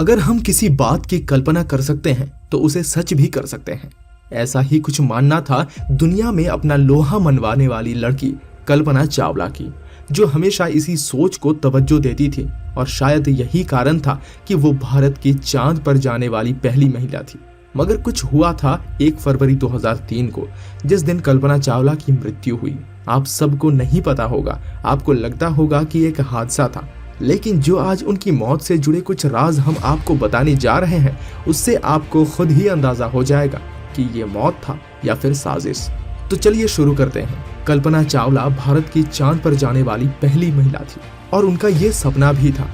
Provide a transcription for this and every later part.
अगर हम किसी बात की कल्पना कर सकते हैं तो उसे सच भी कर सकते हैं। ऐसा ही कुछ मानना था दुनिया में अपना लोहा मनवाने वाली लड़की कल्पना चावला की, जो हमेशा इसी सोच को तवज्जो देती थी। और शायद यही कारण था कि वो भारत की चांद पर जाने वाली पहली महिला थी। मगर कुछ हुआ था 1 फरवरी 2003 को, जिस दिन कल्पना चावला की मृत्यु हुई। आप सबको नहीं पता होगा, आपको लगता होगा कि एक हादसा था, लेकिन जो आज उनकी मौत से जुड़े कुछ राज हम आपको बताने जा रहे हैं, उससे आपको खुद ही अंदाजा हो जाएगा कि ये मौत था या फिर साजिश। तो चलिए शुरू करते हैं। कल्पना चावला भारत की चांद पर जाने वाली पहली महिला थी और उनका ये सपना भी था।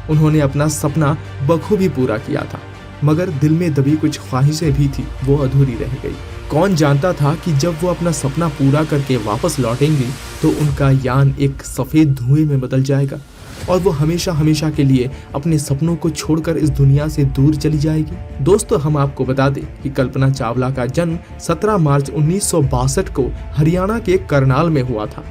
उन्होंने अपना सपना बखूबी पूरा किया था, मगर दिल में दबी कुछ ख्वाहिशें भी थी, वो अधूरी रह गई। कौन जानता था कि जब वो अपना सपना पूरा करके वापस लौटेंगी तो उनका यान एक सफेद धुएं में बदल जाएगा और वो हमेशा हमेशा के लिए अपने सपनों को छोड़कर इस दुनिया से दूर चली जाएगी। दोस्तों, हम आपको बता दें कि कल्पना चावला का जन्म 17 मार्च 1962 को हरियाणा के करनाल में हुआ था।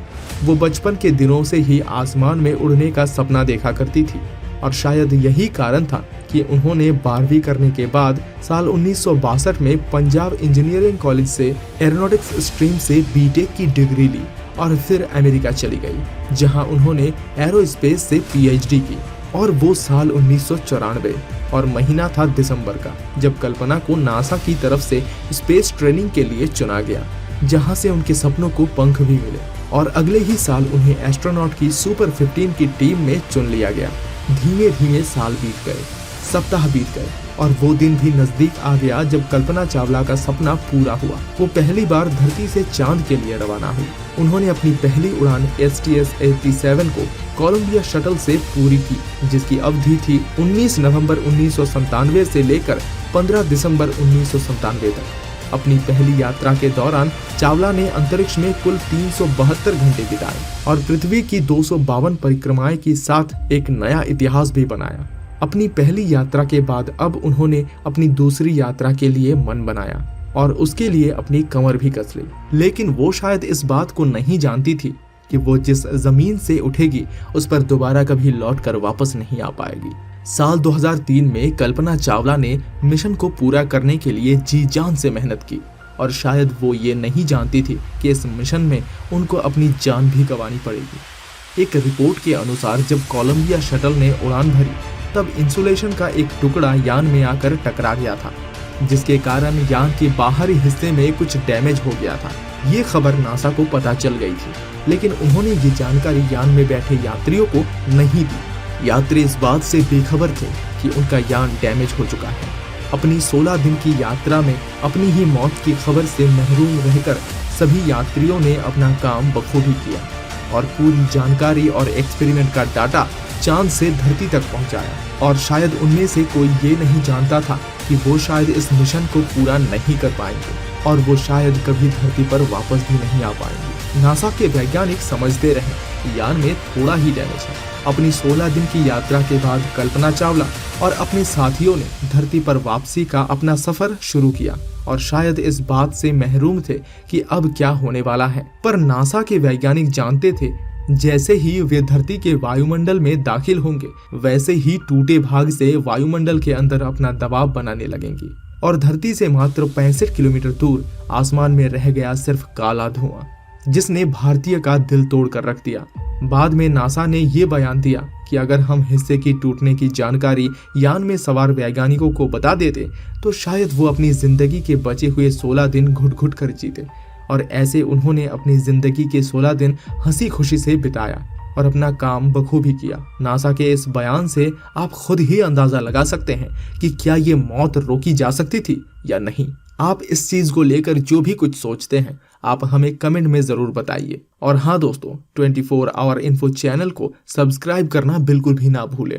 वो बचपन के दिनों से ही आसमान में उड़ने का सपना देखा करती थी और शायद यही कारण था कि उन्होंने 12वीं करने के बाद साल 1962 में पंजाब इंजीनियरिंग कॉलेज से एरोनॉटिक्स स्ट्रीम से बीटेक की डिग्री ली और फिर अमेरिका चली गई, जहां उन्होंने एरोस्पेस से पीएचडी की। और वो साल 1994 और महीना था दिसंबर का, जब कल्पना को नासा की तरफ से स्पेस ट्रेनिंग के लिए चुना गया, जहां से उनके सपनों को पंख भी मिले। और अगले ही साल उन्हें एस्ट्रोनॉट की सुपर 15 की टीम में चुन लिया गया। धीमे धीमे साल बीत गए, सप्ताह बीत गए और वो दिन भी नजदीक आ गया जब कल्पना चावला का सपना पूरा हुआ। वो पहली बार धरती से चांद के लिए रवाना हुई। उन्होंने अपनी पहली उड़ान STS-87 को कोलंबिया शटल से पूरी की, जिसकी अवधि थी 19 नवंबर 1997 से लेकर 15 दिसंबर 1997 तक। अपनी पहली यात्रा के दौरान चावला ने अंतरिक्ष में कुल 372 घंटे बिताए और पृथ्वी की 252 परिक्रमाएं के साथ एक नया इतिहास भी बनाया। अपनी पहली यात्रा के बाद अब उन्होंने अपनी दूसरी यात्रा के लिए मन बनाया और उसके लिए अपनी कमर भी कस ली। लेकिन वो शायद इस बात को नहीं जानती थी कि वो जिस जमीन से उठेगी उस पर दोबारा कभी लौटकर वापस नहीं आ पाएगी। साल 2003 में कल्पना चावला ने मिशन को पूरा करने के लिए जी जान से मेहनत की और शायद वो ये नहीं जानती थी कि इस मिशन में उनको अपनी जान भी गंवानी पड़ेगी। एक रिपोर्ट के अनुसार जब कोलंबिया शटल ने उड़ान भरी तब इंसुलेशन का एक टुकड़ा यान में आकर टकरा गया था, जिसके कारण यान के बाहरी हिस्से में कुछ डैमेज हो गया था। ये खबर नासा को पता चल गई थी, लेकिन उन्होंने ये जानकारी यान में बैठे यात्रियों को नहीं दी। यात्री इस बात से बेखबर थे कि उनका यान डैमेज हो चुका है। अपनी 16 दिन की यात्रा में अपनी ही मौत की खबर से महरूम रहकर सभी यात्रियों ने अपना काम बखूबी किया और पूरी जानकारी और एक्सपेरिमेंट का डाटा चांद से धरती तक पहुंचाया। और शायद उनमें से कोई ये नहीं जानता था कि वो शायद इस मिशन को पूरा नहीं कर पाएंगे और वो शायद कभी धरती पर वापस भी नहीं आ पाएंगे। नासा के वैज्ञानिक समझते रहे कि यान में थोड़ा ही डैमेज है। अपनी 16 दिन की यात्रा के बाद कल्पना चावला और अपने साथियों ने धरती पर वापसी का अपना सफर शुरू किया और शायद इस बात से महरूम थे कि अब क्या होने वाला है। पर नासा के वैज्ञानिक जानते थे जैसे ही वे धरती के वायुमंडल में दाखिल होंगे वैसे ही टूटे भाग से वायुमंडल के अंदर अपना दबाव बनाने लगेंगी और धरती से मात्र 65 किलोमीटर दूर आसमान में रह गया सिर्फ काला धुआं, जिसने भारतीय का दिल तोड़ कर रख दिया। बाद में नासा ने ये बयान दिया कि अगर हम हिस्से की टूटने की जानकारी यान में सवार वैज्ञानिकों को बता देते तो शायद वो अपनी जिंदगी के बचे हुए 16 दिन घुट घुट कर जीते। और ऐसे उन्होंने अपनी जिंदगी के 16 दिन हंसी खुशी से बिताया और अपना काम बखूबी किया। नासा के इस बयान से आप खुद ही अंदाजा लगा सकते हैं कि क्या ये मौत रोकी जा सकती थी या नहीं। आप इस चीज को लेकर जो भी कुछ सोचते हैं आप हमें कमेंट में जरूर बताइए। और हाँ दोस्तों, 24 आवर इन्फो चैनल को सब्सक्राइब करना बिल्कुल भी ना भूलें।